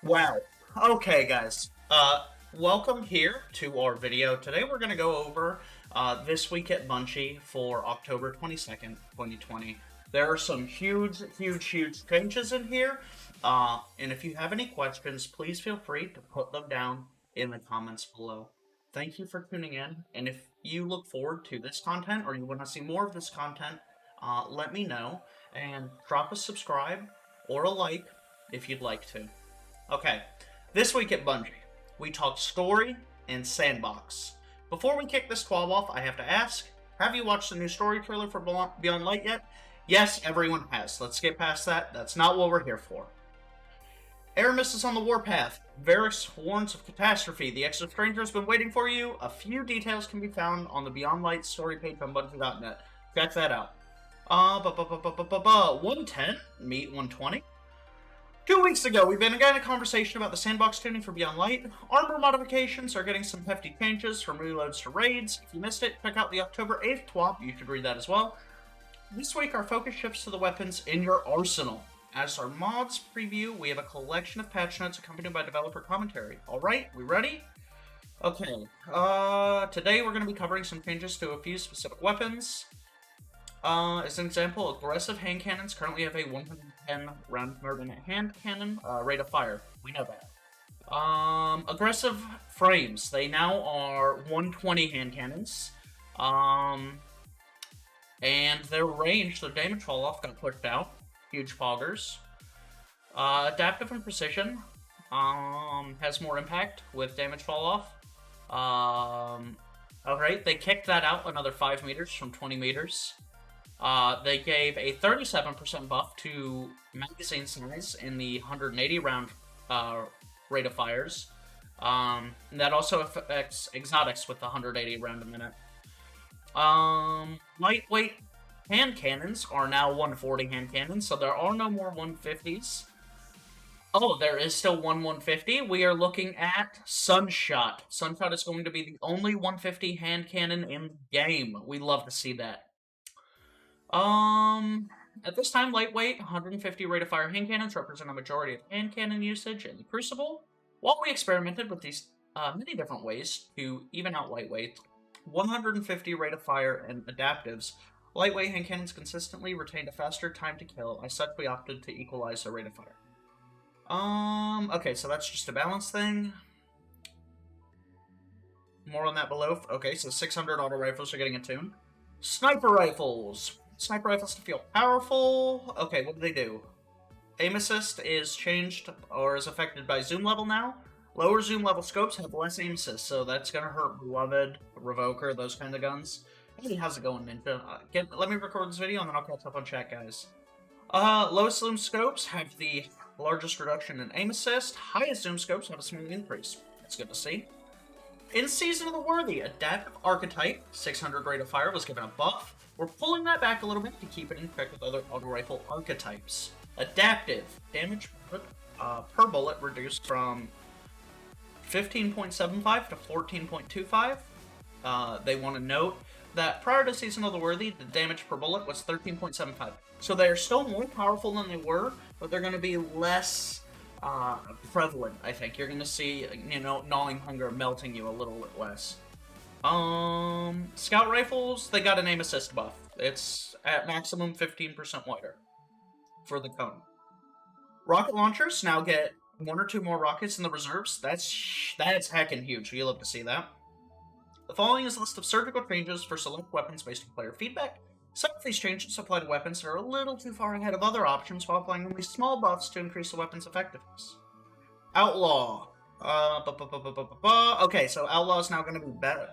Wow. Okay, guys. Welcome here to our video. Today we're going to go over This Week at Bungie for October 22nd, 2020. There are some huge changes in here. And if you have any questions, please feel free to put them down in the comments below. Thank you for tuning in. And if you look forward to this content or you want to see more of this content, let me know. And drop a subscribe or a like if you'd like to. Okay, this week at Bungie, we talk story and sandbox. Before we kick this Twab off, I have to ask, have you watched the new story trailer for Beyond Light yet? Yes, everyone has. Let's get past that. That's not what we're here for. Aramis is on the warpath. Varys warns of catastrophe. The extra stranger has been waiting for you. A few details can be found on the Beyond Light story page on Bungie.net. Check that out. 110, meet 120. 2 weeks ago, we began a conversation about the sandbox tuning for Beyond Light. Armor modifications are getting some hefty changes from reloads to raids. If you missed it, check out the October 8th Twab. You should read that as well. This week, our focus shifts to the weapons in your arsenal. As our mods preview, we have a collection of patch notes accompanied by developer commentary. Alright, we ready? Okay, today we're going to be covering some changes to a few specific weapons. As an example, aggressive hand cannons currently have a 110 round per minute hand cannon rate of fire. We know that. Aggressive frames, they now are 120 hand cannons. And their range, their damage fall off got pushed out. Huge poggers. Adaptive and precision has more impact with damage fall off. Alright, they kicked that out another 5 meters from 20 meters. They gave a 37% buff to magazine size in the 180 round rate of fires. That also affects exotics with the 180 round a minute. Lightweight hand cannons are now 140 hand cannons, so there are no more 150s. Oh, there is still one 150. We are looking at Sunshot. Sunshot is going to be the only 150 hand cannon in the game. We love to see that. At this time, lightweight, 150 rate of fire hand cannons represent a majority of hand cannon usage in the Crucible. While we experimented with these many different ways to even out lightweight, 150 rate of fire and adaptives, lightweight hand cannons consistently retained a faster time to kill. As such, we opted to equalize the rate of fire. Okay, so that's just a balance thing. More on that below. Okay, so 600 auto rifles are getting attuned. Sniper rifles. Sniper rifles to feel powerful. Okay, what do they do? Aim assist is changed or is affected by zoom level now. Lower zoom level scopes have less aim assist, so that's gonna hurt Beloved, Revoker, those kind of guns. Hey, how's it going, Ninja? Let me record this video and then I'll catch up on chat, guys. Lowest zoom scopes have the largest reduction in aim assist. Highest zoom scopes have a small increase. That's good to see. In Season of the Worthy, Adaptive Archetype, 600 rate of fire, was given a buff. We're pulling that back a little bit to keep it in check with other auto rifle archetypes. Adaptive, damage per bullet reduced from 15.75 to 14.25. They want to note that prior to Season of the Worthy, the damage per bullet was 13.75. So they're still more powerful than they were, but they're going to be less prevalent, I think. You're going to see, you know, gnawing hunger melting you a little bit less. Scout rifles, they got an aim assist buff. It's at maximum 15% wider for the cone. Rocket launchers now get 1 or 2 more rockets in the reserves. That's heckin' huge. You'll love to see that. The following is a list of surgical changes for select weapons based on player feedback. Some of these changes apply to weapons that are a little too far ahead of other options while applying only small buffs to increase the weapon's effectiveness. Outlaw. Okay, so Outlaw is now going to be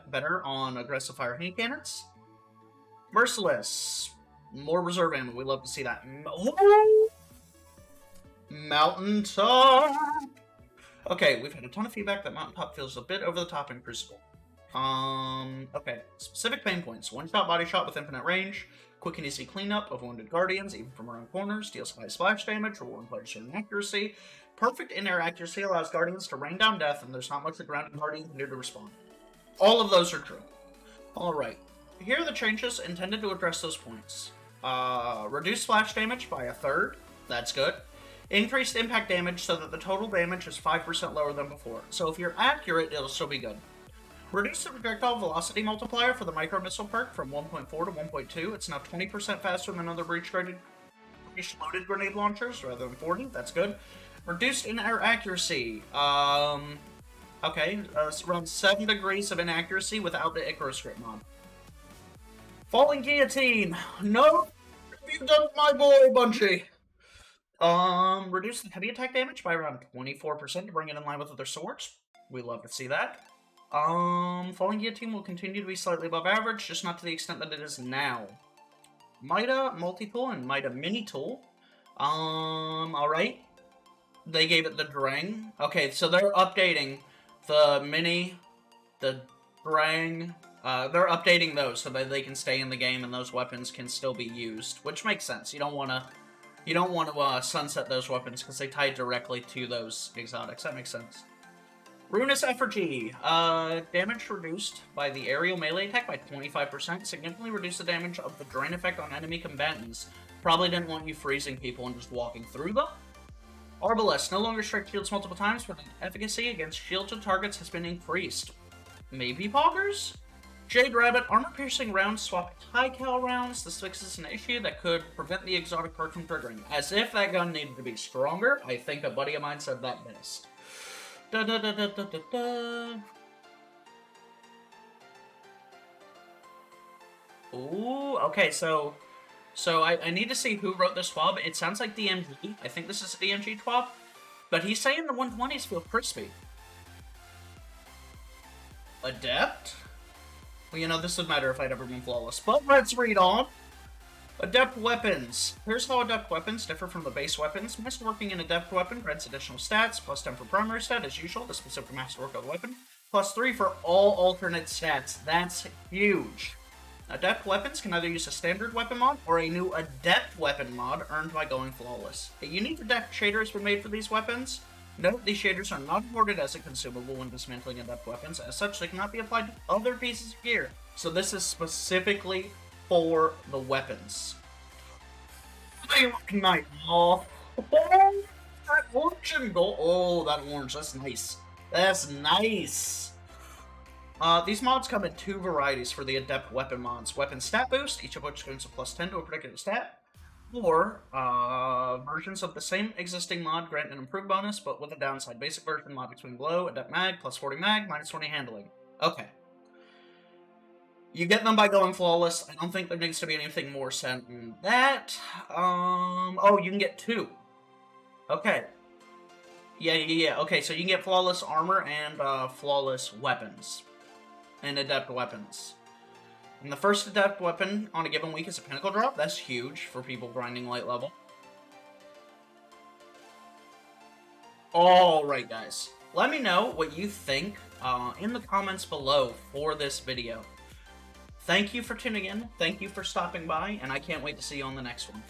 better on aggressive fire hand cannons. Merciless. More reserve ammo. We love to see that. Mountaintop. Okay, we've had a ton of feedback that Mountaintop feels a bit over the top in Crucible. Okay. Specific pain points. One-shot body shot with infinite range. Quick and easy cleanup of wounded guardians, even from around corners. Deals high splash damage, rewarding players certain accuracy. Perfect in-air accuracy allows guardians to rain down death, and there's not much the grounded guardian can do to respond. All of those are true. Alright. Here are the changes intended to address those points. Reduce splash damage by 1/3. That's good. Increased impact damage so that the total damage is 5% lower than before. So if you're accurate, it'll still be good. Reduce the projectile velocity multiplier for the micro missile perk from 1.4 to 1.2. It's now 20% faster than other breach-loaded grenade launchers rather than 40. That's good. Reduced in-air accuracy. Okay, it's around 7 degrees of inaccuracy without the Icarus grip mod. Falling guillotine. No, you've done my boy, Bungie. Reduce the heavy attack damage by around 24% to bring it in line with other swords. We love to see that. Falling Guillotine will continue to be slightly above average, just not to the extent that it is now. Mida Multi-Tool and Mida Mini-Tool. Alright. They gave it the Drang. Okay, so they're updating the Mini, the Drang. They're updating those so that they can stay in the game and those weapons can still be used, which makes sense. You don't want to sunset those weapons because they tie directly to those exotics. That makes sense. Ruinous Effigy. Damage reduced by the aerial melee attack by 25%. Significantly reduced the damage of the drain effect on enemy combatants. Probably didn't want you freezing people and just walking through them. Arbalest. No longer strike shields multiple times, but the efficacy against shielded targets has been increased. Maybe Poggers? Jade Rabbit. Armor-piercing rounds swap high-cal rounds. This fixes an issue that could prevent the exotic perk from triggering. As if that gun needed to be stronger. I think a buddy of mine said that best. Da da da da da da da. Ooh, okay, so I need to see who wrote this Twab. It sounds like DMG. I think this is a DMG Twab. But he's saying the 120s feel crispy. Adept? Well, you know, this would matter if I'd ever been flawless. But let's read on. Adept Weapons. Here's how Adept Weapons differ from the base weapons. Masterworking an Adept Weapon grants additional stats, plus 10 for primary stat, as usual, the specific masterwork of the weapon, plus 3 for all alternate stats. That's huge. Adept Weapons can either use a standard weapon mod, or a new Adept Weapon mod earned by going flawless. A unique Adept shader has been made for these weapons. Note, these shaders are not awarded as a consumable when dismantling Adept Weapons. As such, they cannot be applied to other pieces of gear. So this is specifically for the weapons. They look nice. Oh, that orange and gold. Oh, that orange. That's nice. That's nice. These mods come in 2 varieties for the Adept Weapon mods. Weapon Stat Boost, each of which gives a plus 10 to a particular stat. Or, versions of the same existing mod grant an improved bonus, but with a downside. Basic version mod between Glow, Adept Mag, plus 40 Mag, minus 20 Handling. Okay. You get them by going flawless. I don't think there needs to be anything more said than that. Oh, you can get 2. Okay. Yeah. Okay, so you can get flawless armor and, flawless weapons. And Adept Weapons. And the first Adept Weapon on a given week is a Pinnacle drop. That's huge for people grinding light level. Alright, guys. Let me know what you think in the comments below for this video. Thank you for tuning in, thank you for stopping by, and I can't wait to see you on the next one.